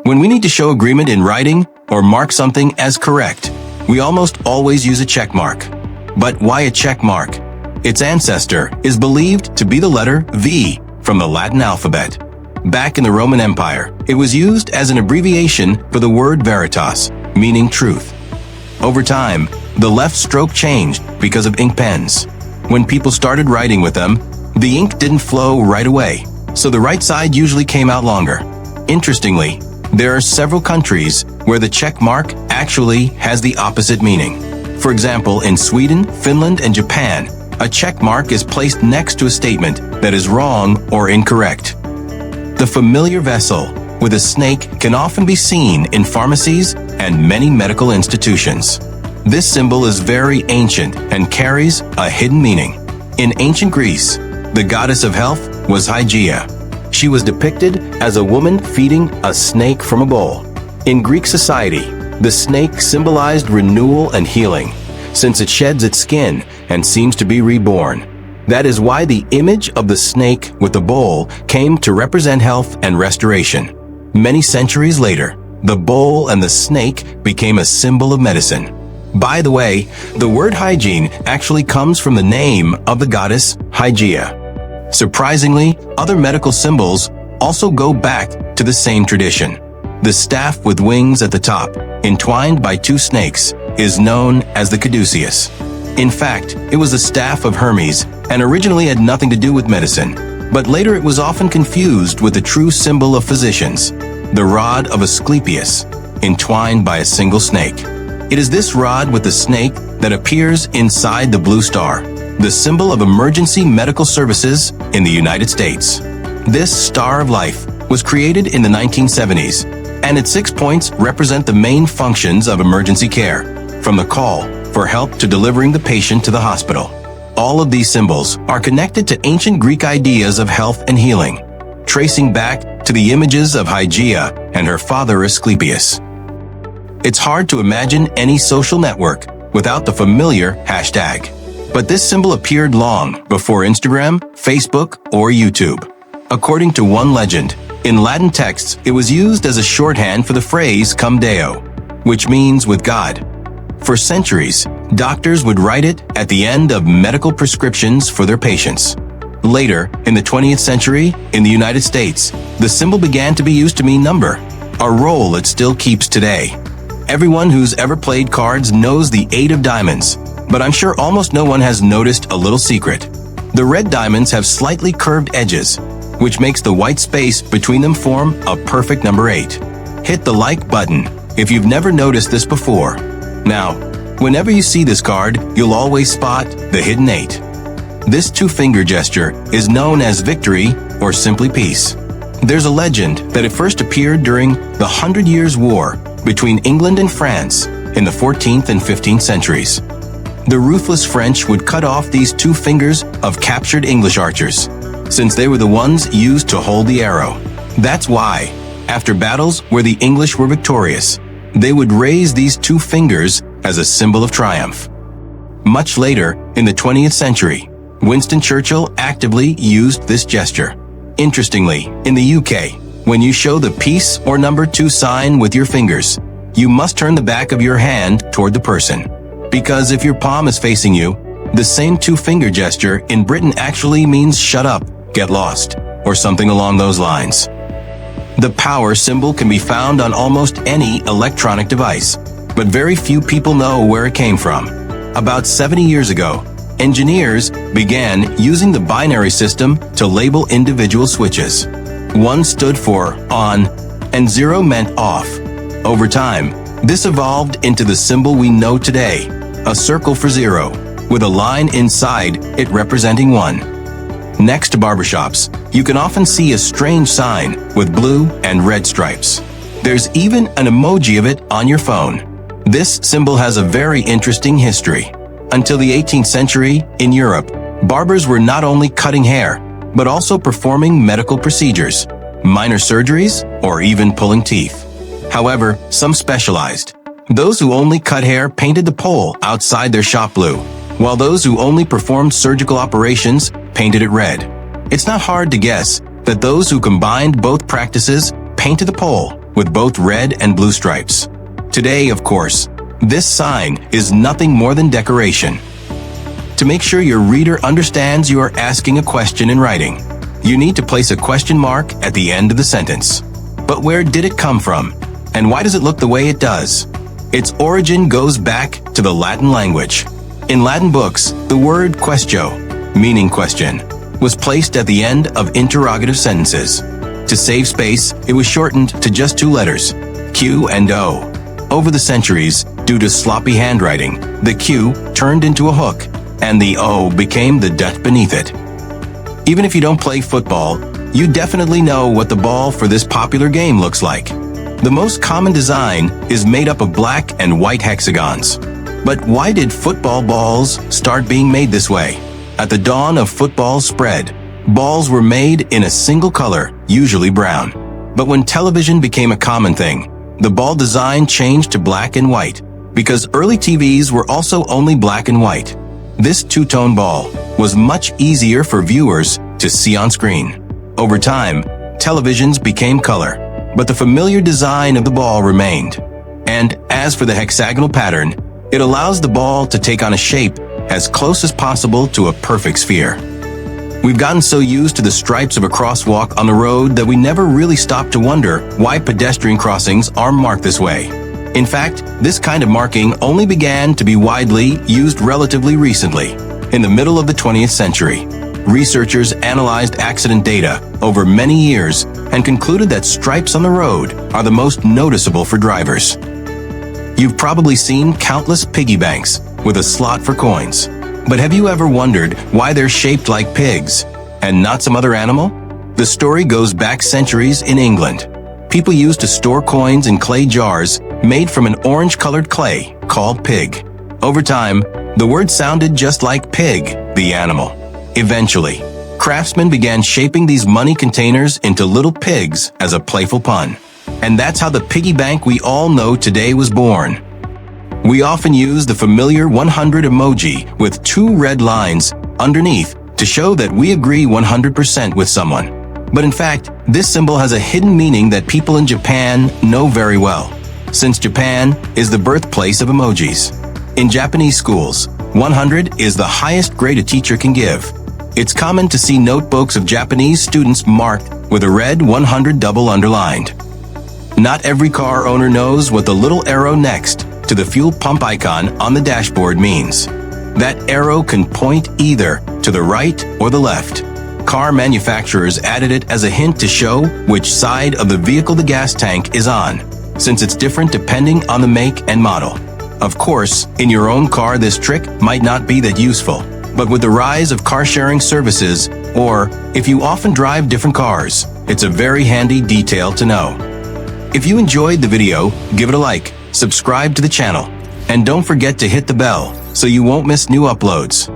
When we need to show agreement in writing or mark something as correct, we almost always use a check mark. But why a check mark? Its ancestor is believed to be the letter V from the Latin alphabet. Back in the Roman Empire, it was used as an abbreviation for the word veritas, meaning truth. Over time, the left stroke changed because of ink pens. When people started writing with them, the ink didn't flow right away, so the right side usually came out longer. Interestingly, there are several countries where the check mark actually has the opposite meaning. For example, in Sweden, Finland, and Japan, a check mark is placed next to a statement that is wrong or incorrect. The familiar vessel with a snake can often be seen in pharmacies and many medical institutions. This symbol is very ancient and carries a hidden meaning. In ancient Greece, the goddess of health was Hygeia. She was depicted as a woman feeding a snake from a bowl. In Greek society, the snake symbolized renewal and healing, since it sheds its skin and seems to be reborn. That is why the image of the snake with the bowl came to represent health and restoration. Many centuries later, the bowl and the snake became a symbol of medicine. By the way, the word hygiene actually comes from the name of the goddess Hygeia. Surprisingly, other medical symbols also go back to the same tradition. The staff with wings at the top, entwined by two snakes, is known as the Caduceus. In fact, it was the staff of Hermes and originally had nothing to do with medicine, but later it was often confused with the true symbol of physicians, the rod of Asclepius, entwined by a single snake. It is this rod with the snake that appears inside the blue star, the symbol of emergency medical services in the United States. This star of life was created in the 1970s, and its 6 points represent the main functions of emergency care, from the call for help to delivering the patient to the hospital. All of these symbols are connected to ancient Greek ideas of health and healing, tracing back to the images of Hygeia and her father Asclepius. It's hard to imagine any social network without the familiar hashtag. But this symbol appeared long before Instagram, Facebook, or YouTube. According to one legend, in Latin texts, it was used as a shorthand for the phrase cum Deo, which means with God. For centuries, doctors would write it at the end of medical prescriptions for their patients. Later, in the 20th century, in the United States, the symbol began to be used to mean number, a role it still keeps today. Everyone who's ever played cards knows the 8 of diamonds, but I'm sure almost no one has noticed a little secret. The red diamonds have slightly curved edges, which makes the white space between them form a perfect number 8. Hit the like button if you've never noticed this before. Now, whenever you see this card, you'll always spot the hidden 8. This two-finger gesture is known as victory or simply peace. There's a legend that it first appeared during the 100 Years' War between England and France in the 14th and 15th centuries. The ruthless French would cut off these 2 fingers of captured English archers, since they were the ones used to hold the arrow. That's why, after battles where the English were victorious, they would raise these 2 fingers as a symbol of triumph. Much later, in the 20th century, Winston Churchill actively used this gesture. Interestingly, in the UK, when you show the peace or number 2 sign with your fingers, you must turn the back of your hand toward the person. Because if your palm is facing you, the same 2-finger gesture in Britain actually means shut up, get lost, or something along those lines. The power symbol can be found on almost any electronic device, but very few people know where it came from. About 70 years ago, engineers began using the binary system to label individual switches. 1 stood for on, and 0 meant off. Over time, this evolved into the symbol we know today, a circle for 0, with a line inside it representing 1. Next to barbershops, you can often see a strange sign with blue and red stripes. There's even an emoji of it on your phone. This symbol has a very interesting history. Until the 18th century, in Europe, barbers were not only cutting hair, but also performing medical procedures, minor surgeries, or even pulling teeth. However, some specialized. Those who only cut hair painted the pole outside their shop blue, while those who only performed surgical operations painted it red. It's not hard to guess that those who combined both practices painted the pole with both red and blue stripes. Today, of course, this sign is nothing more than decoration. To make sure your reader understands you are asking a question in writing, you need to place a question mark at the end of the sentence. But where did it come from? And why does it look the way it does? Its origin goes back to the Latin language. In Latin books, the word quaestio, meaning question, was placed at the end of interrogative sentences. To save space, it was shortened to just two letters, Q and O. Over the centuries, due to sloppy handwriting, the Q turned into a hook, and the O became the dot beneath it. Even if you don't play football, you definitely know what the ball for this popular game looks like. The most common design is made up of black and white hexagons. But why did football balls start being made this way? At the dawn of football's spread, balls were made in a single color, usually brown. But when television became a common thing, the ball design changed to black and white, because early TVs were also only black and white. This two-tone ball was much easier for viewers to see on screen. Over time, televisions became color, but the familiar design of the ball remained. And as for the hexagonal pattern, it allows the ball to take on a shape as close as possible to a perfect sphere. We've gotten so used to the stripes of a crosswalk on the road that we never really stop to wonder why pedestrian crossings are marked this way. In fact, this kind of marking only began to be widely used relatively recently, in the middle of the 20th century. Researchers analyzed accident data over many years and concluded that stripes on the road are the most noticeable for drivers. You've probably seen countless piggy banks with a slot for coins. But have you ever wondered why they're shaped like pigs and not some other animal? The story goes back centuries in England. People used to store coins in clay jars made from an orange-colored clay called pig. Over time, the word sounded just like pig, the animal. Eventually, craftsmen began shaping these money containers into little pigs as a playful pun. And that's how the piggy bank we all know today was born. We often use the familiar 100 emoji with two red lines underneath to show that we agree 100% with someone. But in fact, this symbol has a hidden meaning that people in Japan know very well, since Japan is the birthplace of emojis. In Japanese schools, 100 is the highest grade a teacher can give. It's common to see notebooks of Japanese students marked with a red 100 double underlined. Not every car owner knows what the little arrow next to the fuel pump icon on the dashboard means. That arrow can point either to the right or the left. Car manufacturers added it as a hint to show which side of the vehicle the gas tank is on, since it's different depending on the make and model. Of course, in your own car this trick might not be that useful, but with the rise of car-sharing services, or if you often drive different cars, it's a very handy detail to know. If you enjoyed the video, give it a like, subscribe to the channel, and don't forget to hit the bell so you won't miss new uploads.